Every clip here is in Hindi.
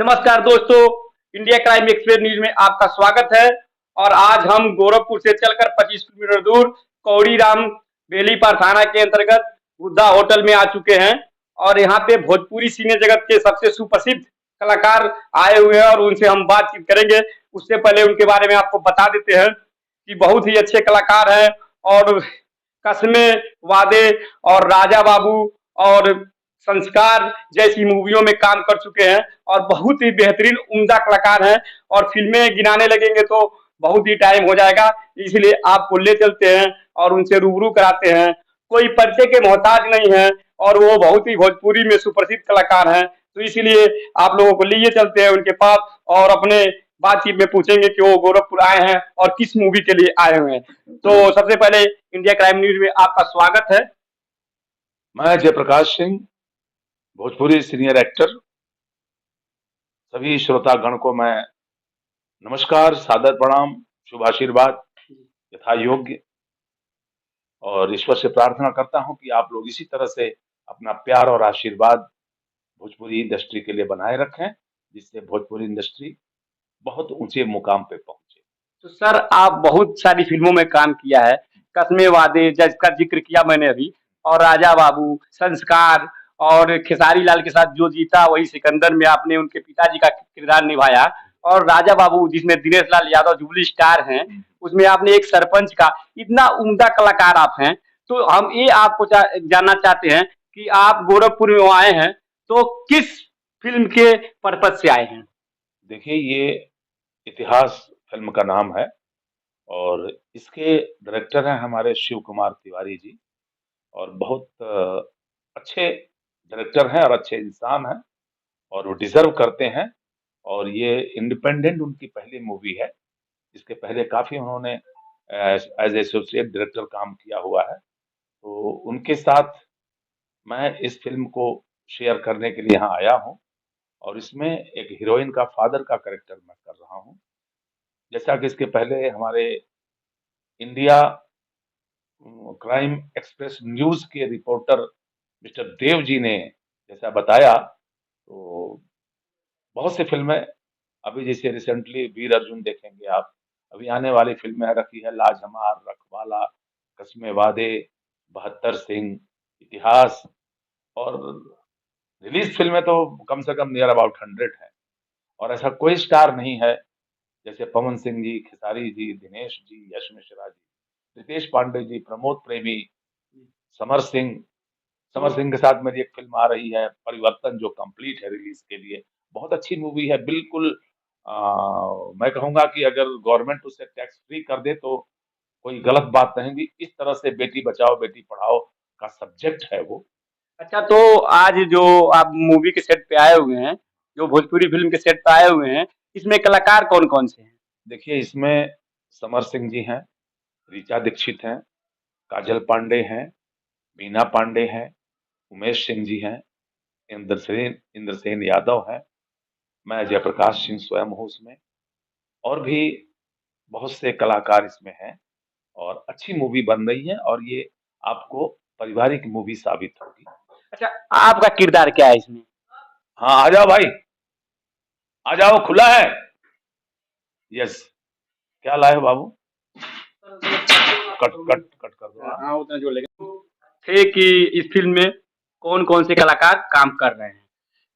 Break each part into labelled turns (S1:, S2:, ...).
S1: नमस्कार दोस्तों, इंडिया क्राइम एक्सप्रेस न्यूज में आपका स्वागत है। और आज हम गोरखपुर से चलकर 25 किलोमीटर दूर कौड़ी राम बेलीपार थाना के अंतर्गत बुद्धा होटल में आ चुके हैं। और यहाँ पे भोजपुरी सिने जगत के सबसे सुप्रसिद्ध कलाकार आए हुए हैं और उनसे हम बातचीत करेंगे। उससे पहले उनके बारे में आपको बता देते हैं कि बहुत ही अच्छे कलाकार हैं और कस्में, वादे और राजा बाबू और संस्कार जैसी मूवियों में काम कर चुके हैं और बहुत ही बेहतरीन उम्दा कलाकार हैं। और फिल्में गिनाने लगेंगे तो बहुत ही टाइम हो जाएगा, इसलिए आपको ले चलते हैं और उनसे रूबरू कराते हैं। कोई परिचय के मोहताज नहीं है और वो बहुत ही भोजपुरी में सुप्रसिद्ध कलाकार हैं, तो इसीलिए आप लोगों को लिए चलते हैं उनके पास और अपने बातचीत में पूछेंगे कि वो गोरखपुर आए हैं और किस मूवी के लिए आए हुए हैं। तो सबसे पहले इंडिया क्राइम न्यूज में आपका स्वागत है।
S2: मैं जयप्रकाश सिंह, भोजपुरी सीनियर एक्टर। सभी श्रोतागण को मैं नमस्कार, सादर प्रणाम, शुभ आशीर्वाद यथा योग्य, और ईश्वर से प्रार्थना करता हूं कि आप लोग इसी तरह से अपना प्यार और आशीर्वाद भोजपुरी इंडस्ट्री के लिए बनाए रखें, जिससे भोजपुरी इंडस्ट्री बहुत ऊंचे मुकाम पे पहुंचे।
S1: तो सर, आप बहुत सारी फिल्मों में काम किया है, कस्मे वादे जिसका जिक्र किया मैंने अभी, और राजा बाबू, संस्कार और खेसारी लाल के साथ जो जीता वही सिकंदर में आपने उनके पिताजी का किरदार निभाया। और राजा बाबू जिसमें दिनेश लाल यादव जुबली स्टार हैं, उसमें आपने एक सरपंच का, इतना उम्दा कलाकार आप हैं। तो हम ये आपको जानना चाहते हैं कि आप गोरखपुर में आए हैं तो किस फिल्म के पर्पज से आए हैं?
S2: देखिए, ये इतिहास फिल्म का नाम है और इसके डायरेक्टर हैं हमारे शिव कुमार तिवारी जी, और बहुत अच्छे डायरेक्टर हैं और अच्छे इंसान हैं और वो डिजर्व करते हैं। और ये इंडिपेंडेंट उनकी पहली मूवी है। इसके पहले काफी उन्होंने एज एसोसिएट डायरेक्टर काम किया हुआ है। तो उनके साथ मैं इस फिल्म को शेयर करने के लिए यहाँ आया हूँ, और इसमें एक हीरोइन का फादर का कैरेक्टर मैं कर रहा हूँ। जैसा कि इसके पहले हमारे इंडिया क्राइम एक्सप्रेस न्यूज के रिपोर्टर मिस्टर देव जी ने जैसा बताया, तो बहुत सी फिल्में अभी जैसे रिसेंटली वीर अर्जुन देखेंगे आप, अभी आने वाली फिल्में रखी है लाज हमार, रखवाला, कस्मे वादे, 72 सिंह, इतिहास, और रिलीज फिल्में तो कम से कम नियर अबाउट 100 है। और ऐसा कोई स्टार नहीं है जैसे पवन सिंह जी, खेसारी जी, दिनेश जी, यश मिश्रा जी, रितेश पांडे जी, प्रमोद प्रेमी, समर सिंह। समर सिंह के साथ मेरी एक फिल्म आ रही है परिवर्तन, जो कंप्लीट है रिलीज के लिए। बहुत अच्छी मूवी है, बिल्कुल। मैं कहूंगा कि अगर गवर्नमेंट उसे टैक्स फ्री कर दे तो कोई गलत बात नहीं होगी। इस तरह से बेटी बचाओ बेटी पढ़ाओ का सब्जेक्ट है वो।
S1: अच्छा, तो आज जो आप मूवी के सेट पे आए हुए हैं, जो भोजपुरी फिल्म के सेट पे आए हुए हैं, इसमें कलाकार कौन कौन से हैं?
S2: देखिए, इसमें समर सिंह जी हैं, ऋचा दीक्षित हैं, काजल पांडे हैं, बीना पांडे हैं, उमेश सिंह जी हैं, इंद्रसेन यादव हैं, मैं जयप्रकाश सिंह स्वयं हूँ उसमें, और भी बहुत से कलाकार इसमें हैं। और अच्छी मूवी बन रही है और ये आपको पारिवारिक मूवी साबित होगी।
S1: अच्छा, आपका किरदार क्या है इसमें?
S2: हाँ, आ जाओ भाई, आ जाओ, खुला है। यस, क्या लाए हो बाबू? कट कट कट कर दो।
S1: हाँ, उतना जो लेगा थे कि इस फिल्म में कौन कौन से कलाकार काम कर रहे हैं।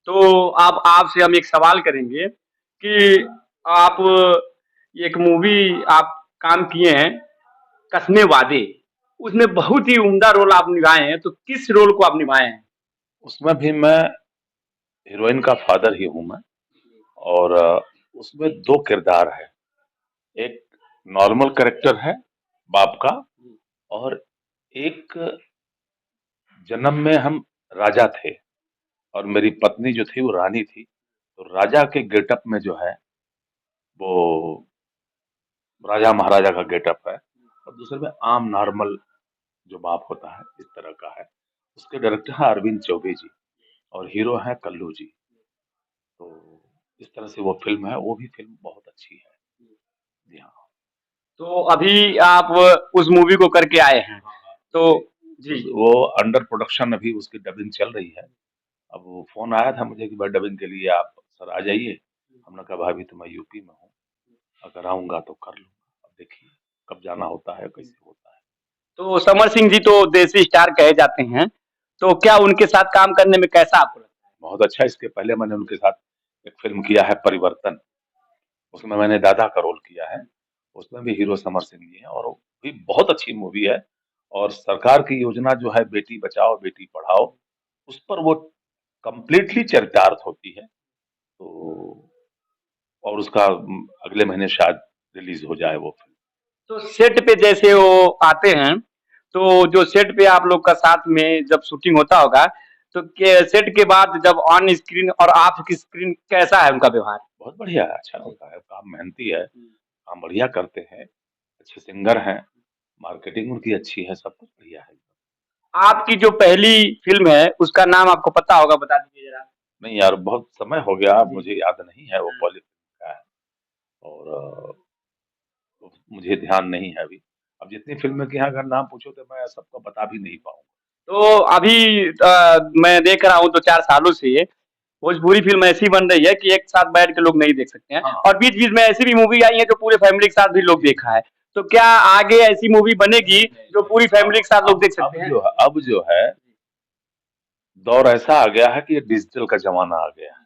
S1: तो आप आपसे हम एक सवाल करेंगे कि आप एक मूवी आप काम किए हैं, कस्मे वादे, उसमें बहुत ही उम्दा रोल आप निभाए हैं, तो किस रोल को आप निभाए हैं?
S2: उसमें भी मैं हीरोइन का फादर ही हूं मैं, और उसमें दो किरदार है। एक नॉर्मल कैरेक्टर है बाप का, और एक जन्म में हम राजा थे और मेरी पत्नी जो थी वो रानी थी। तो राजा के गेटअप में जो है वो राजा महाराजा का गेटअप है, और दूसरे में आम नॉर्मल जो बाप होता है इस तरह का है। उसके डायरेक्टर है अरविंद चौबे जी और हीरो है कल्लू जी। तो इस तरह से वो फिल्म है, वो भी फिल्म बहुत अच्छी है। जी हाँ।
S1: तो अभी आप उस मूवी को करके आए हैं, तो जी
S2: वो अंडर प्रोडक्शन, अभी उसकी डबिंग चल रही है। अब वो फोन आया था मुझे कि भाई डबिंग के लिए आप सर आ जाइए। हमने कहा भाभी तो मैं यूपी में हूँ, अगर आऊँगा तो कर लूँगा। अब देखिए कब जाना होता है, कैसे होता है।
S1: तो समर सिंह जी तो देसी स्टार कहे जाते हैं, तो क्या उनके साथ काम करने में कैसा आपको लगता है?
S2: बहुत अच्छा, इसके पहले मैंने उनके साथ एक फ़िल्म किया है परिवर्तन, उसमें मैंने दादा का रोल किया है। उसमें भी हीरो समर सिंह जी हैं और वो भी बहुत अच्छी मूवी है और सरकार की योजना जो है बेटी बचाओ, बेटी पढ़ाओ, उस पर वो कंप्लीटली चरितार्थ होती है। तो और उसका अगले महीने शायद रिलीज़ हो जाए वो फ़िल्म।
S1: तो सेट पे जैसे वो आते हैं, तो जो सेट पे आप लोग का साथ में जब शूटिंग होता होगा, तो के सेट के बाद जब ऑन स्क्रीन और ऑफ की स्क्रीन कैसा है उनका व्यवहार?
S2: बहुत बढ़िया है, अच्छा होता है, काम मेहनती है, काम बढ़िया करते हैं, अच्छे सिंगर हैं, मार्केटिंग उनकी अच्छी है, सब कुछ बढ़िया है।
S1: आपकी जो पहली फ़िल्म है, उसका नाम आपको पता होगा, बता दीजिए ज़रा?
S2: नहीं यार बहुत समय हो गया,
S1: जी।
S2: मुझे याद नहीं है वो पहली फ़िल्म का है और मुझे ध्यान नहीं है अभी। अब जितनी फ़िल्में के यहाँ अगर नाम पूछो तो मैं सबको बता भी नहीं पाऊँगा।
S1: तो अभी मैं देख रहा हूँ 2-4 सालों से भोजपुरी फ़िल्म ऐसी बन रही है कि एक साथ बैठ के लोग नहीं देख सकते हैं
S2: हाँ,
S1: और बीच-बीच में ऐसी भी मूवी आई है जो पूरे फैमिली के साथ भी लोग देखा है। तो क्या आगे ऐसी मूवी बनेगी जो पूरी फैमिली के साथ लोग देख सकते हैं?
S2: अब जो है दौर ऐसा आ गया है कि ये डिजिटल का ज़माना आ गया है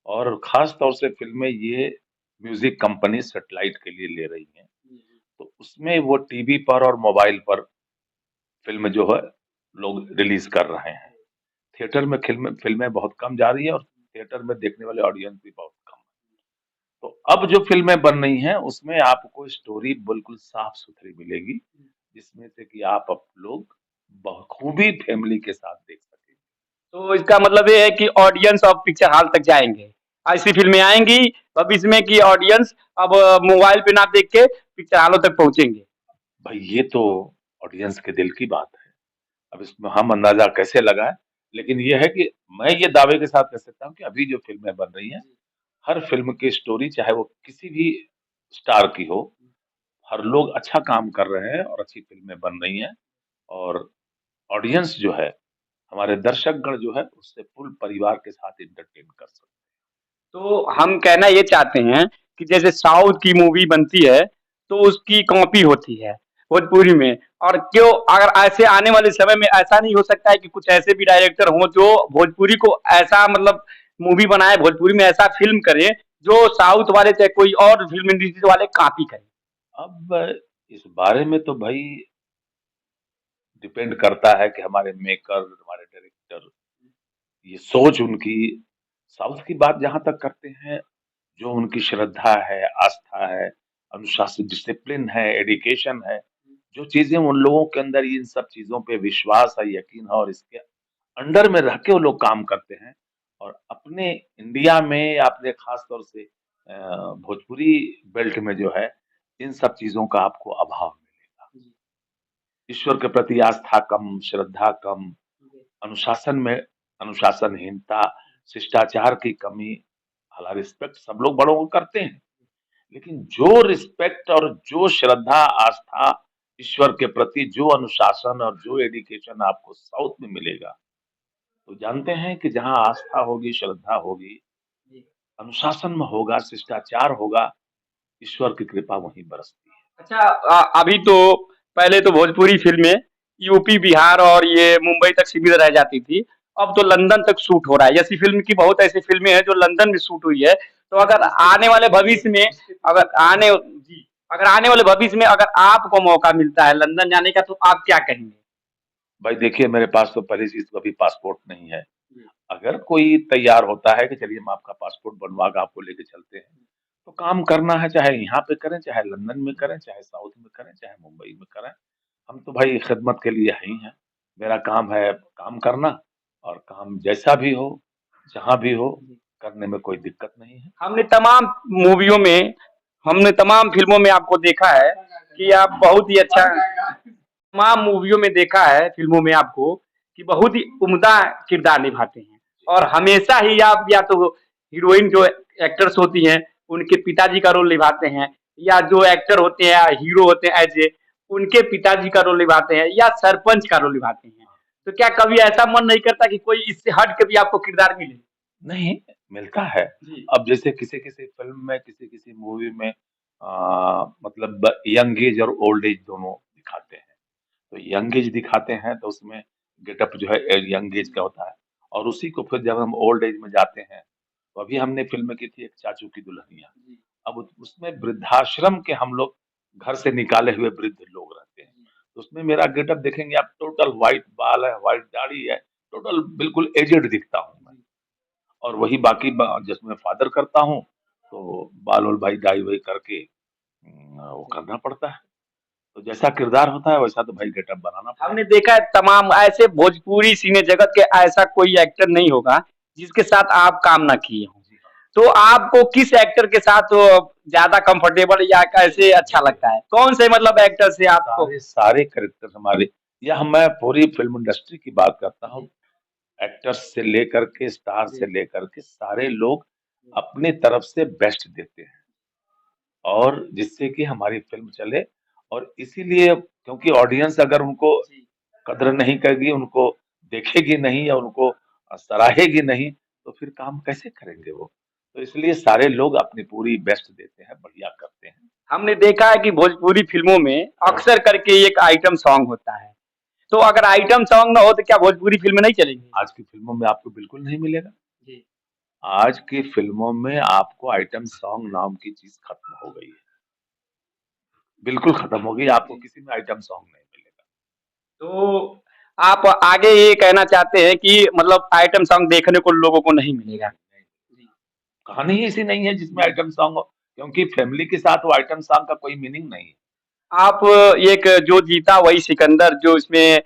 S2: और ख़ास तौर से फ़िल्में ये म्यूज़िक कंपनी सैटेलाइट के लिए ले रही हैं। तो उसमें वो टीवी पर और मोबाइल पर फ़िल्म जो है लोग रिलीज़ कर रहे हैं। थिएटर में फ़िल्में बहुत कम जा रही है और थिएटर में देखने वाले ऑडियंस भी बहुत कम है। तो अब जो फ़िल्में बन रही हैं उसमें आपको स्टोरी बिल्कुल साफ-सुथरी मिलेगी, जिसमें से कि आप लोग बखूबी फैमिली के साथ देख सकें।
S1: तो इसका मतलब ये है कि ऑडियंस अब पिक्चर हॉल तक जाएँगे। ऐसी फ़िल्में आएँगी भविष्य में कि ऑडियंस अब मोबाइल पे ना देख के पिक्चर हॉलों तक पहुँचेंगे।
S2: भाई ये तो ऑडियंस के दिल की बात है। अब इसमें हम अंदाज़ा कैसे लगाएँ? लेकिन ये है कि मैं ये दावे के साथ कह सकता हूँ कि अभी जो फ़िल्में बन रही हैं, हर फ़िल्म की स्टोरी चाहे वो किसी भी स्टार की हो, हर लोग अच्छा काम कर रहे हैं और अच्छी फ़िल्में बन रही हैं और ऑडियंस जो है, हमारे दर्शकगण जो है, उससे फुल परिवार के साथ एंटरटेन कर सकते हैं।
S1: तो हम कहना ये चाहते हैं कि जैसे साउथ की मूवी बनती है, तो उसकी कॉपी होती है भोजपुरी में और क्यों अगर ऐसे आने वाले समय में ऐसा नहीं हो सकता है कि कुछ ऐसे भी डायरेक्टर हों जो भोजपुरी को ऐसा मतलब मूवी बनाए भोजपुरी में ऐसा फ़िल्म करें, जो साउथ वाले चाहे कोई और फ़िल्म इंडस्ट्री वाले कॉपी करें?
S2: अब इस बारे में तो भई डिपेंड करता है कि हमारे मेकर, हमारे डायरेक्टर ये सोच उनकी साउथ की बात जहाँ तक करते हैं, जो उनकी श्रद्धा है, आस्था है, अनुशासित डिसिप्लिन है, एजुकेशन है, जो चीज़ें उन लोगों के अंदर इन सब चीज़ों पे विश्वास है, यकीन है और इसके अंडर में रह के वो लोग काम करते हैं और अपने इंडिया में या अपने खास तौर से भोजपुरी बेल्ट में जो है, इन सब चीज़ों का आपको अभाव मिलेगा। ईश्वर के प्रति आस्था कम, श्रद्धा कम, अनुशासन में अनुशासनहीनता, शिष्टाचार की कमी, हालाँकि रिस्पेक्ट सब लोग बड़ों को करते हैं, लेकिन जो रिस्पेक्ट और जो श्रद्धा, आस्था ईश्वर के प्रति जो अनुशासन और जो एजुकेशन आपको साउथ में मिलेगा, तो जानते हैं कि जहाँ आस्था होगी, श्रद्धा होगी, अनुशासन में होगा, शिष्टाचार होगा, ईश्वर की कृपा वहीं बरसती है।
S1: अच्छा अभी तो पहले तो भोजपुरी फ़िल्में यूपी, बिहार और ये मुंबई तक सीमित रह जाती थी। अब तो लंदन तक शूट हो रहा है। ऐसी फ़िल्म की बहुत ऐसी फ़िल्में हैं जो लंदन में शूट हुई है। तो अगर आने वाले भविष्य में अगर आने जी, अगर आने वाले भविष्य में अगर आपको मौका मिलता है लंदन जाने का तो आप क्या कहेंगे?
S2: भाई देखिए मेरे पास तो पहली चीज़ तो अभी पासपोर्ट नहीं है। अगर कोई तैयार होता है कि चलिए हम आपका पासपोर्ट बनवा के आपको लेके चलते हैं, तो काम करना है चाहे यहाँ पे करें, चाहे लंदन में करें, चाहे साउथ में करें, चाहे मुंबई में करें। हम तो भाई खिदमत के लिए हैं ही हैं। मेरा काम है काम करना और काम जैसा भी हो, जहाँ भी हो, करने में कोई दिक्कत नहीं है।
S1: हमने तमाम मूवियों में हमने तमाम फ़िल्मों में आपको देखा है कि आप बहुत ही अच्छा तमाम मूवियों में देखा है, फ़िल्मों में आपको कि बहुत ही उम्दा किरदार निभाते हैं और हमेशा ही आप या तो हीरोइन जो एक्टर्स होती हैं, उनके पिताजी का रोल निभाते हैं या जो एक्टर होते हैं, हीरो होते हैं एज़ ए उनके पिताजी का रोल निभाते हैं या सरपंच का रोल निभाते हैं। तो क्या कभी ऐसा मन नहीं करता कि कोई इससे हट के भी आपको किरदार मिले?
S2: नहीं, मिलता है।
S1: जी।
S2: अब जैसे किसी-किसी फ़िल्म में, किसी-किसी मूवी में मतलब यंग एज और ओल्ड एज दोनों दिखाते हैं। तो यंग एज दिखाते हैं तो उसमें गेटअप जो है यंग एज का होता है और उसी को फिर जब हम ओल्ड एज में जाते हैं, तो अभी हमने फ़िल्म की थी एक चाचू की दुल्हनिया।
S1: जी,
S2: अब उसमें वृद्धाश्रम के हम लोग घर से निकाले हुए वृद्ध लोग रहते हैं।
S1: जी,
S2: तो उसमें मेरा गेटअप देखेंगे आप टोटल व्हाइट बाल है, व्हाइट दाढ़ी है, टोटल बिल्कुल एजेड दिखता हूँ मैं।
S1: जी।
S2: और वही बाकी जिसमें फादर करता हूँ, तो बाल-वाल भाई डाई-वाई करके वो
S1: जी।
S2: करना पड़ता है। तो जैसा किरदार होता है वैसा तो भाई गेटअप बनाना
S1: हमने
S2: पड़ेगा।
S1: देखा है तमाम ऐसे भोजपुरी सिने जगत के ऐसा कोई एक्टर नहीं होगा जिसके साथ आप काम ना किए हों।
S2: जी हाँ।
S1: तो आपको किस एक्टर के साथ ज़्यादा कंफर्टेबल या कैसे
S2: देखिए,
S1: अच्छा
S2: देखिए
S1: लगता है? कौन से मतलब एक्टर से आपको
S2: सारे सारे कैरेक्टर हमारे या मैं पूरी फ़िल्म इंडस्ट्री की बात करता हूँ,
S1: जी,
S2: एक्टर्स से लेकर के स्टार से
S1: जी,
S2: लेकर के सारे लोग अपनी तरफ से बेस्ट देते हैं और जिससे कि हमारी फ़िल्म चले और इसीलिए क्योंकि ऑडियंस अगर उनको
S1: जी।
S2: कद्र नहीं करेगी, उनको देखेगी नहीं या उनको सराहेगी नहीं, तो फिर काम कैसे करेंगे वो? तो इसलिए सारे लोग अपनी पूरी बेस्ट देते हैं, बढ़िया करते हैं।
S1: हमने देखा है कि भोजपुरी फ़िल्मों में अक्सर करके एक आइटम सॉन्ग होता है। तो अगर आइटम सॉन्ग ना हो तो क्या भोजपुरी फ़िल्में नहीं चलेंगी?
S2: आज की फ़िल्मों में आपको बिल्कुल नहीं मिलेगा।
S1: जी,
S2: आज की फ़िल्मों में आपको आइटम सॉन्ग नाम की चीज़ खत्म हो गई है। बिल्कुल खत्म हो गई, आपको
S1: जी।
S2: किसी में आइटम सॉन्ग नहीं मिलेगा।
S1: तो आप आगे ये कहना चाहते हैं कि मतलब आइटम सॉन्ग देखने को लोगों को नहीं मिलेगा?
S2: नहीं, नहीं।
S1: जी,
S2: कहानी ही ऐसी नहीं है जिसमें
S1: जी।
S2: आइटम सॉन्ग हो, क्योंकि फैमिली के साथ वो आइटम सॉन्ग का कोई मीनिंग नहीं है।
S1: आप एक जो जीता वही सिकंदर जो इसमें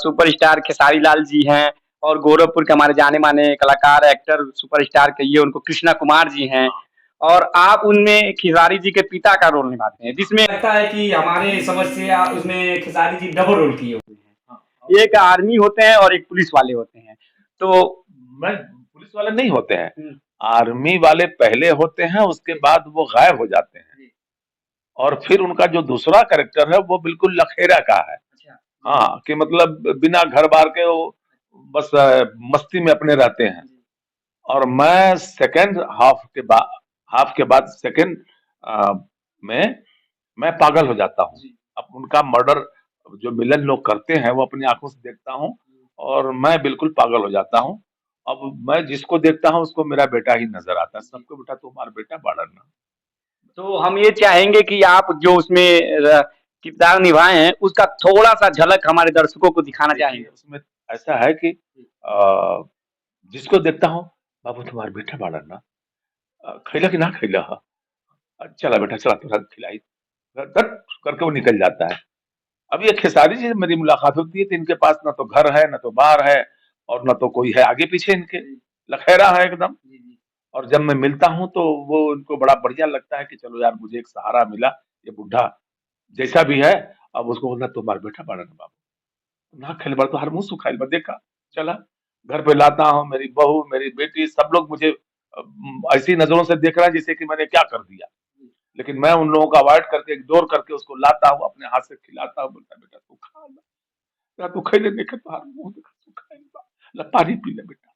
S1: सुपरस्टार खेसारी लाल जी हैं और गोरखपुर के हमारे जाने-माने कलाकार, एक्टर, सुपरस्टार कहिए उनको कृष्णा कुमार जी हैं
S2: हाँ,
S1: और आप उनमें खेसारी जी के पिता का रोल निभाते हैं, जिसमें लगता है कि हमारे समझ से उसमें खेसारी जी डबल रोल किए हुए
S2: हाँ,
S1: हैं। एक आर्मी होते हैं और एक पुलिस वाले होते हैं। तो
S2: मैं पुलिस वाले नहीं होते हैं।
S1: हुँ,
S2: आर्मी वाले पहले होते हैं, उसके
S1: जी,
S2: बाद वो गायब हो जाते हैं
S1: जी,
S2: और फिर उनका जो दूसरा कैरेक्टर है, वो बिल्कुल लखेरा का है।
S1: अच्छा, जी,
S2: हाँ, कि मतलब बिना घर-बार के वो बस मस्ती में अपने रहते हैं
S1: जी,
S2: और मैं सेकंड हाफ के बाद सेकंड अ, में मैं पागल हो जाता हूँ।
S1: जी,
S2: अब उनका मर्डर जो विलेन लोग करते हैं, वो अपनी आँखों से देखता हूँ
S1: जी।
S2: और मैं बिल्कुल पागल हो जाता हूँ। अब मैं जिसको देखता हूँ, उसको मेरा बेटा ही नज़र आता है।
S1: जी।
S2: सबको बेटा तू हमारा बेटा बाड़ा ना।
S1: तो हम ये चाहेंगे कि आप जो उसमें किरदार निभाए हैं, उसका थोड़ा-सा झलक हमारे दर्शकों को दिखाना
S2: देखिए,
S1: चाहेंगे?
S2: उसमें ऐसा है कि
S1: जी,
S2: अ, जिसको देखता हूँ, बाबू तुम्हारा बेटा बाड़ा ना। खइला कि ना खइला ह? चला बेटा चला तोरा खिलाई। धत करके वो निकल जाता है। अब ये खेसारी जी से मेरी मुलाकात होती है तो इनके पास ना तो घर है, ना तो बार है और ना तो कोई है आगे-पीछे इनके।
S1: जी,
S2: लखेरा है एकदम
S1: जी, जी,
S2: और जब मैं मिलता हूँ तो वो उनको बड़ा बढ़िया लगता है कि चलो यार मुझे एक सहारा मिला। ये बुड्ढा जैसा भी है अब उसको बोलना तुम्हारा बेटा बाड़ा ना बाबू। ना खइले बा तोहार मुँह सुखाइल बा देखा। चला घर पे लाता हूँ, मेरी बहू, मेरी बेटी सब लोग मुझे ऐसी नज़रों से देख रहा है जैसे कि मैंने क्या कर दिया।
S1: जी।
S2: लेकिन मैं उन लोगों को अवॉइड करके इग्नोर करके उसको लाता हूँ, अपने हाथ से खिलाता हूँ, बोलता बेटा तू खा ला। तू खइले नइखे तोहार मुँह देखा सुखाइल बा। ला पानी पी ले बेटा।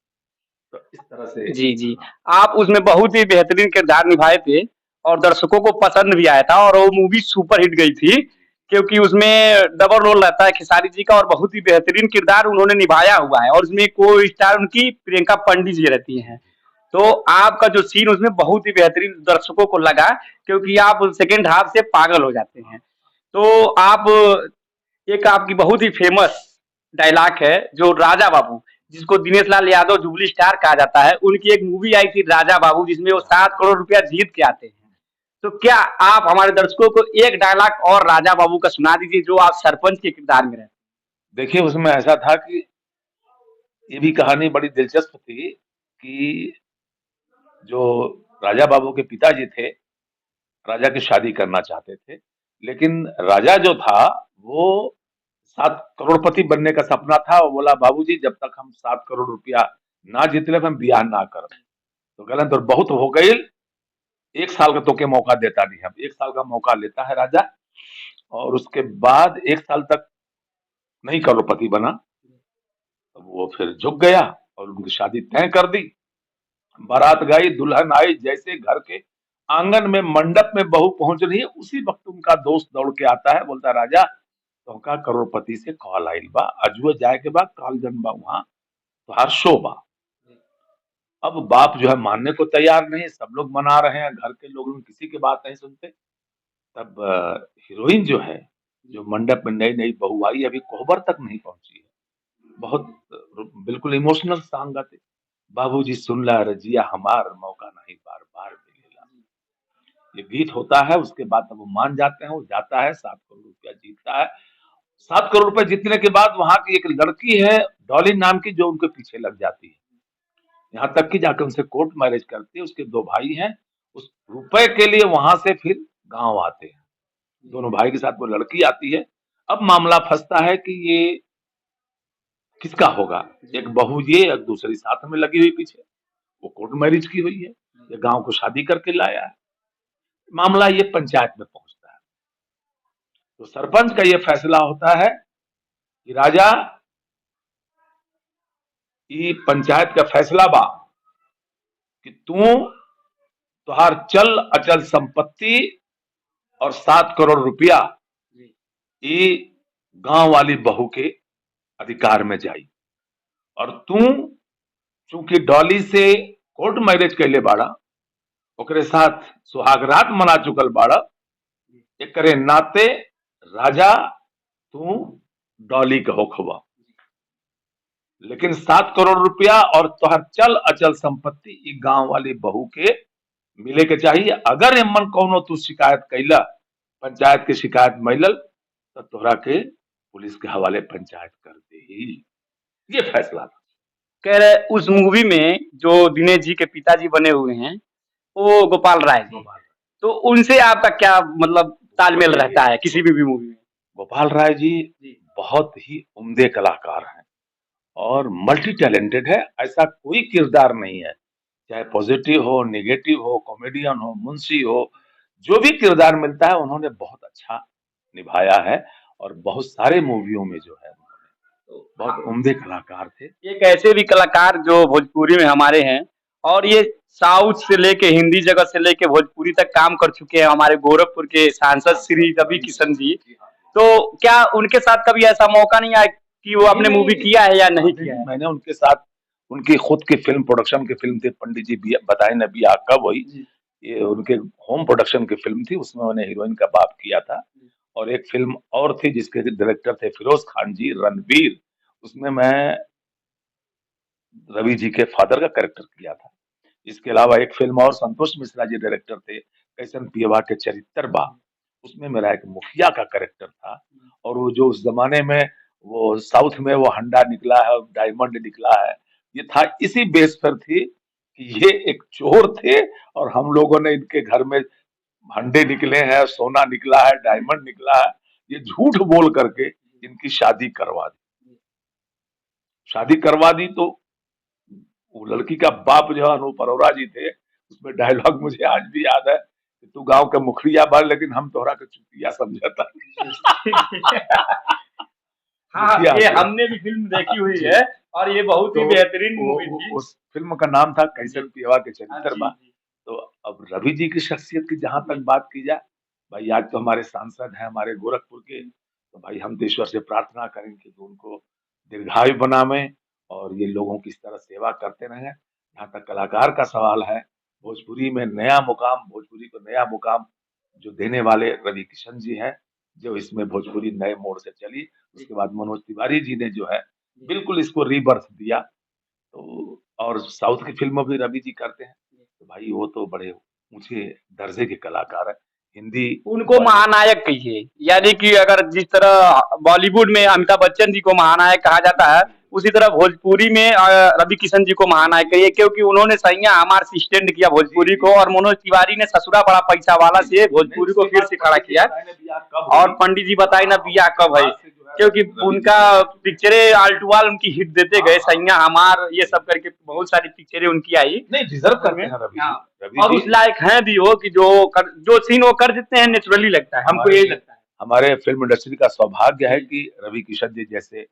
S2: तो इस तरह से
S1: जी, जी।
S2: हाँ,
S1: आप उसमें बहुत ही बेहतरीन किरदार निभाए थे और दर्शकों को पसंद भी आया था और वो मूवी सुपर हिट गई थी,
S2: जी, जी, जी।
S1: क्योंकि उसमें डबल रोल रहता है खेसारी जी का और बहुत ही बेहतरीन किरदार उन्होंने निभाया हुआ है और उसमें को-स्टार उनकी प्रियंका पंडित जी रहती हैं।
S2: जी,
S1: तो आपका जो सीन उसमें बहुत ही बेहतरीन दर्शकों को लगा क्योंकि आप सेकंड हाफ से पागल हो जाते हैं।
S2: हाँ।
S1: तो आप एक आपकी बहुत ही फेमस डायलॉग है जो राजा बाबू जिसको दिनेश लाल यादव जुबली स्टार कहा जाता है उनकी एक मूवी आई थी राजा बाबू जिसमें वो 7 करोड़ रुपया जीत के आते हैं तो क्या आप हमारे दर्शकों को एक डायलॉग और राजा बाबू का सुना दीजिए जो आप सरपंच के किरदार में रहते हैं।
S2: देखिए उसमें ऐसा था कि ये भी कहानी बड़ी दिलचस्प थी कि जो राजा बाबू के पिताजी थे, राजा की शादी करना चाहते थे। लेकिन राजा जो था वो 7 करोड़पति बनने का सपना था और बोला बाबूजी जब तक हम 7 करोड़ रुपया ना जीत लेब हम बियाह ना करब। तो कहलन तोर बहुत हो गइल, 1 साल का तोके मौका देता नहीं हम। 1 साल का मौका लेता है राजा और उसके बाद 1 साल तक नहीं करोड़पति बना, तो वो फिर झुक गया और उनकी शादी तय कर दी बारात गई, दुल्हन आई, जैसे घर के आंगन में मंडप में बहू पहुंच रही है, उसी वक्त उनका दोस्त दौड़ के आता है, बोलता राजा तोहका करोड़पति से कॉल आइल बा, अजुए जाए के बाद काल जन बा वहां तोहार शो बा। अब बाप जो है मानने को तैयार नहीं, सब लोग मना रहे हैं, घर के लोग किसी की बात नहीं सुनते। तब हीरोइन जो है, जो मंडप में नई नई बहू आई, अभी कोहबर तक नहीं पहुंची है, बहुत बिल्कुल इमोशनल सॉन्ग गाते, बाबूजी सुन ला रजिया हमार, मौका नहीं बार बार मिलेला। ये गीत होता है, उसके बाद तब वो मान जाते हैं, वो जाता है 7 करोड़ रुपया जीतता है। 7 करोड़ रुपए जीतने के बाद वहां की एक लड़की है डॉली नाम की, जो उनके पीछे लग जाती है, यहाँ तक कि जाकर उनसे कोर्ट मैरिज करती है। उसके 2 भाई हैं, उस रुपए के लिए वहां से फिर गांव आते हैं, दोनों भाई के साथ वो लड़की आती है। अब मामला फंसता है कि ये किसका होगा, एक बहू ये, एक दूसरी साथ में लगी हुई पीछे, वो कोर्ट मैरिज की हुई है, ये गांव को शादी करके लाया है। मामला ये पंचायत में पहुंचता है, तो सरपंच का ये फैसला होता है कि राजा ये पंचायत का फैसला बा कि तू तुहार चल अचल संपत्ति और 7 करोड़ रुपया ये गांव वाली बहू के अधिकार में जाई, और तू चूंकि डॉली से कोर्ट मैरिज कैले बाड़ा, ओकरे साथ सुहागरात मना चुकल बाड़ा, एकरे नाते राजा तू डॉली का होखबा, लेकिन 7 करोड़ रुपया और तोहर चल अचल संपत्ति ई गांव वाली बहू के मिले के चाहिए। अगर एमन कौनो तू शिकायत कैला, पंचायत के शिकायत मिलल, तो तोहरा के पुलिस के हवाले पंचायत कर दे। ये फैसला था।
S1: कह रहे उस मूवी में जो दिनेश जी के पिताजी बने हुए हैं वो गोपाल राय जी, तो उनसे आपका क्या मतलब तालमेल रहता है किसी भी मूवी में?
S2: गोपाल राय जी बहुत ही उम्दे कलाकार हैं और मल्टी टैलेंटेड है, ऐसा कोई किरदार नहीं है, चाहे पॉजिटिव हो, नेगेटिव हो, कॉमेडियन हो, मुंशी हो, जो भी किरदार मिलता है उन्होंने बहुत अच्छा निभाया है, और बहुत सारे मूवियों में जो है उन्होंने बहुत उम्दे कलाकार थे।
S1: एक ऐसे भी कलाकार जो भोजपुरी में हमारे हैं, और ये साउथ से लेके हिंदी जगत से लेके भोजपुरी तक काम कर चुके हैं, हमारे गोरखपुर के सांसद श्री रवि किशन जी। तो क्या उनके साथ कभी ऐसा मौका नहीं आया कि वो आपने मूवी किया है या नहीं किया है?
S2: मैंने उनके साथ, उनकी खुद की फिल्म, प्रोडक्शन की फिल्म थी पंडित जी बताए न बियाह कब हुई, ये उनके होम प्रोडक्शन की फिल्म थी, उसमें मैंने हीरोइन का बाप किया था। और एक फिल्म और थी जिसके डायरेक्टर थे फिरोज खान जी, रणवीर, उसमें मैं रवि जी के फादर का कैरेक्टर किया था। इसके अलावा एक फिल्म और संतोष मिश्रा जी डायरेक्टर थे, कैसन पियवा के चरित्र बा, उसमें मेरा एक मुखिया का कैरेक्टर था। और वो जो उस जमाने में वो साउथ में वो हंडा निकला है, डायमंड निकला है, ये था इसी बेस पर थी कि ये एक चोर थे और हम लोगों ने इनके घर में हंडे निकले हैं, सोना निकला है, डायमंड निकला है, ये झूठ बोल करके इनकी शादी करवा दी। शादी करवा दी तो वो लड़की का बाप जो है अनूप अरोड़ा जी थे, उसमें डायलॉग मुझे आज भी याद है कि तू गांव का मुखिया बा लेकिन हम तोहरा के चुतिया समझता।
S1: हाँ, ये हमने भी फिल्म देखी हुई है और ये बहुत ही बेहतरीन मूवी थी।
S2: उस फिल्म का नाम था कैसन पियवा के चरित्र बा। तो अब रवि जी की शख्सियत की जहां तक बात की जाए, भाई आज तो हमारे सांसद हैं हमारे गोरखपुर के, तो भाई हम तो ईश्वर से प्रार्थना करेंगे कि उनको दीर्घायु बनावे और ये लोगों की इस तरह सेवा करते रहें। जहाँ तक कलाकार का सवाल है, भोजपुरी में नया मुकाम, भोजपुरी को नया मुकाम जो देने वाले रवि किशन जी हैं, जो इसमें भोजपुरी नए मोड़ से चली। उसके बाद मनोज तिवारी जी ने जो है बिल्कुल इसको रीबर्थ दिया। तो और साउथ की फिल्म भी रवि जी करते हैं, तो भाई वो तो बड़े ऊंचे दर्जे के कलाकार है। हिंदी
S1: उनको महानायक कहिए, यानी कि अगर जिस तरह बॉलीवुड में अमिताभ बच्चन जी को महानायक कहा जाता है, उसी तरह भोजपुरी में रवि किशन जी को महानायक कहिए, क्योंकि उन्होंने सैया हमार से स्टैंड किया भोजपुरी को, और मनोज तिवारी ने ससुरा बड़ा पैसा वाला से भोजपुरी को फिर से खड़ा किया। और पंडित जी बताए ना बियाह कब है, क्योंकि उनका पिक्चरें आल्टुआल उनकी हिट देते गए, सैया हमार ये सब करके बहुत सारी पिक्चरें उनकी आई।
S2: नहीं डिजर्व करते हैं रवि जी,
S1: और उस लायक हैं भी हो कि जो सीन वो कर देते हैं नेचुरली लगता है, हमको यही लगता है।
S2: हमारे फिल्म इंडस्ट्री का सौभाग्य है कि रवि किशन जी जैसे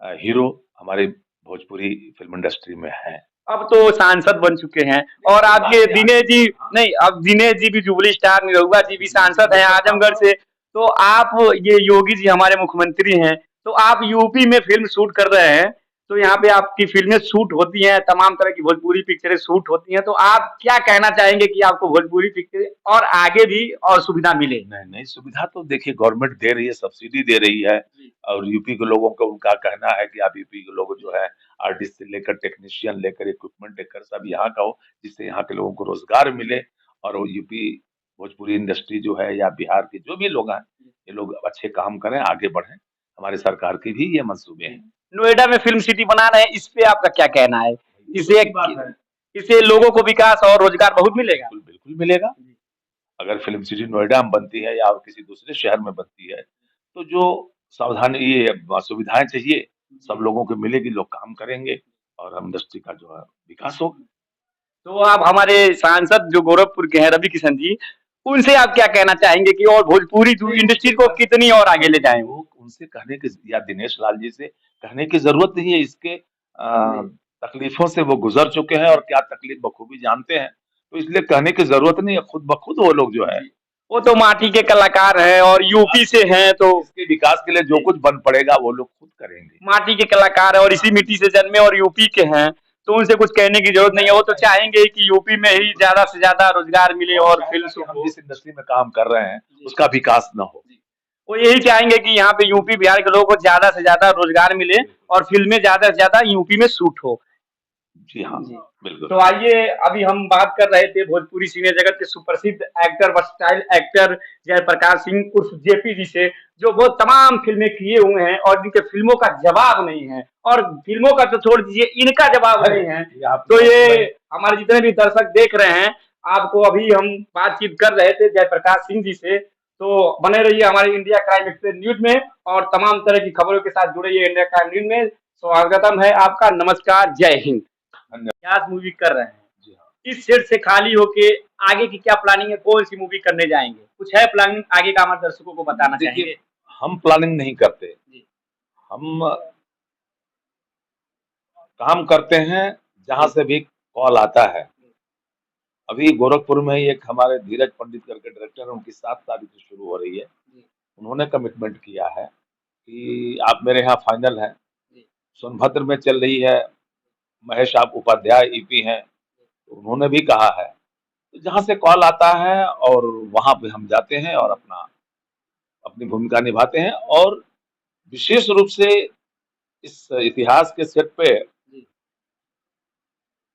S2: हीरो हमारे भोजपुरी फिल्म इंडस्ट्री में हैं।
S1: अब तो सांसद बन चुके हैं और आपके दिनेश जी, नहीं अब दिनेश जी भी जुबली स्टार, निरहुआ जी भी सांसद हैं आजमगढ़ से। तो आप, ये योगी जी हमारे मुख्यमंत्री हैं, तो आप यूपी में फिल्म शूट कर रहे हैं, तो यहाँ पे आपकी फिल्में शूट होती हैं, तमाम तरह की भोजपुरी पिक्चरें शूट होती हैं, तो आप क्या कहना चाहेंगे कि आपको भोजपुरी पिक्चर और आगे भी और सुविधा मिले?
S2: नहीं, नहीं, सुविधा तो देखिए गवर्नमेंट दे रही है, सब्सिडी दे रही है
S1: जी,
S2: और यूपी के लोगों को उनका कहना है कि आप यूपी के लोग जो है आर्टिस्ट से लेकर टेक्नीशियन लेकर इक्विपमेंट लेकर सब यहाँ का हो, जिससे यहाँ के लोगों को रोजगार मिले और वो यूपी भोजपुरी इंडस्ट्री जो है या बिहार के जो भी लोग हैं, ये लोग अच्छे काम करें, आगे बढ़ें। हमारी सरकार के भी ये मंसूबे
S1: जी।
S2: हैं।
S1: नोएडा में फिल्म सिटी बना रहे हैं, इस पे आपका क्या कहना है?
S2: ये
S1: इससे
S2: अच्छी बात है।
S1: इससे लोगों को विकास और रोजगार बहुत मिलेगा?
S2: बिल्कुल, बिल्कुल मिलेगा। अगर फ़िल्म सिटी नोएडा में बनती है या किसी दूसरे शहर में बनती है, तो जो सावधानी ये सुविधाएँ चाहिए, सब लोगों को मिलेगी, लोग काम करेंगे और हम इंडस्ट्री का जो है विकास होगा।
S1: तो आप हमारे सांसद जो गोरखपुर के हैं रवि किशन जी, उनसे आप क्या कहना चाहेंगे कि और भोजपुरी जो इंडस्ट्री को कितनी और आगे ले जाएँ वो?
S2: वो उनसे कहने की या दिनेश लाल जी से कहने की ज़रूरत नहीं है, इसके तकलीफ़ों से वो गुज़र चुके हैं और क्या तकलीफ़ बखूबी जानते हैं, तो इसलिए कहने की ज़रूरत नहीं है, खुद ब खुद वो लोग जो है
S1: वो तो माटी के कलाकार हैं और यूपी से हैं, तो
S2: इसके विकास के लिए जो कुछ बन पड़ेगा वो लोग खुद करेंगे।
S1: माटी के कलाकार हैं और इसी मिट्टी से जन्मे और यूपी के हैं, तो उनसे कुछ कहने की जरूरत नहीं है। वो तो चाहेंगे कि यूपी में ही ज्यादा से ज्यादा रोजगार मिले
S2: वो
S1: और
S2: चाहेगा
S1: फिल्म
S2: कि
S1: शूट
S2: हम
S1: हो।
S2: जिस इंडस्ट्री में काम कर रहे हैं, उसका विकास ना हो।
S1: वो यही चाहेंगे कि यहाँ पे यूपी बिहार के लोगों को ज्यादा से ज्यादा रोजगार मिले और फिल्में ज्यादा से ज्यादा यूपी में शूट हो।
S2: जी हाँ,
S1: जी।
S2: बिल्कुल।
S1: तो आइए, अभी हम बात कर रहे थे भोजपुरी सिने जगत के सुप्रसिद्ध actor, versatile actor Jayprakash Singh उर्फ जेपी जी से, जो बहुत तमाम फिल्में किए हुए हैं और जिनके फिल्मों का जवाब नहीं है, और फिल्मों का तो छोड़ दीजिए, इनका जवाब नहीं है। तो ये हमारे जितने भी दर्शक देख रहे हैं, आपको अभी हम बातचीत कर रहे थे जयप्रकाश सिंह जी से, तो बने रहिए हमारे इंडिया क्राइम एक्सप्रेस न्यूज में और तमाम तरह की खबरों के साथ जुड़े रहिए इंडिया क्राइम न्यूज में। स्वागतम है आपका, नमस्कार, जय हिंद।
S2: धन्यवाद।
S1: क्या मूवी कर रहे हैं?
S2: जी हाँ।
S1: इस सेट से खाली होके आगे की क्या प्लानिंग है? कौन सी मूवी करने जाएंगे? कुछ है प्लानिंग आगे का, हमारे दर्शकों को बताना
S2: देखिए,
S1: चाहेंगे?
S2: हम प्लानिंग नहीं करते,
S1: जी,
S2: हम काम करते हैं जहाँ से भी कॉल आता है। अभी गोरखपुर में ही एक हमारे धीरज पंडित करके डायरेक्टर हैं, उनकी 7 तारीख से शुरू हो रही है।
S1: जी,
S2: उन्होंने कमिटमेंट किया है कि आप मेरे यहाँ फाइनल हैं।
S1: जी,
S2: सोनभद्र में चल रही है, महेश आप उपाध्याय ईपी हैं, तो उन्होंने भी कहा है। तो जहाँ से कॉल आता है और वहाँ पे हम जाते हैं और अपनी भूमिका निभाते हैं और विशेष रूप से इस इतिहास के सेट पे
S1: जी,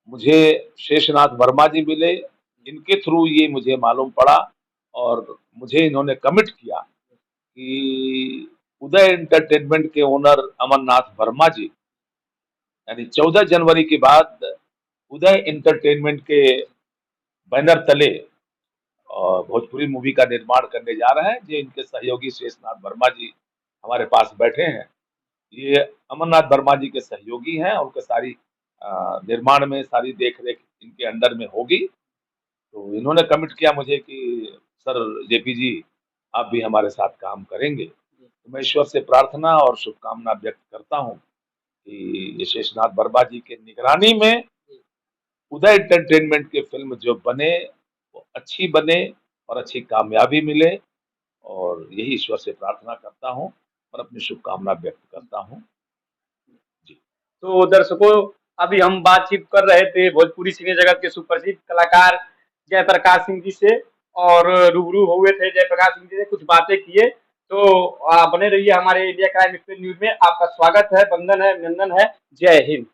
S2: मुझे शेषनाथ वर्मा जी मिले, इनके थ्रू ये मुझे मालूम पड़ा और मुझे इन्होंने कमिट किया कि उदय एंटरटेनमेंट के ओनर अमरनाथ वर्मा जी, यानी 14 जनवरी के बाद उदय एंटरटेनमेंट के बैनर तले भोजपुरी मूवी का निर्माण करने जा रहे हैं। जो इनके सहयोगी शेषनाथ वर्मा जी हमारे पास बैठे हैं, ये अमरनाथ वर्मा जी के सहयोगी हैं, उनके सारी निर्माण में सारी देख-रेख इनके अंडर में होगी। तो इन्होंने कमिट किया मुझे कि सर जेपी जी आप भी हमारे साथ काम करेंगे। तो मैं ईश्वर से प्रार्थना और शुभकामना व्यक्त करता हूँ कि ये शेषनाथ वर्मा जी के निगरानी में उदय एंटरटेनमेंट की फ़िल्म जो बने, वो अच्छी बने और अच्छी कामयाबी मिले और यही ईश्वर से प्रार्थना करता हूँ और अपनी शुभकामना व्यक्त करता हूँ। जी।
S1: तो दर्शकों, अभी हम बातचीत कर रहे थे भोजपुरी सिने जगत के सुप्रसिद्ध कलाकार जयप्रकाश सिंह जी से, और रूबरू हुए थे जयप्रकाश सिंह जी से, कुछ बातें किए। तो बने रहिए हमारे इंडिया क्राइम एक्सप्रेस न्यूज में। आपका स्वागत है, वंदन है, अभिनंदन है, जय हिंद।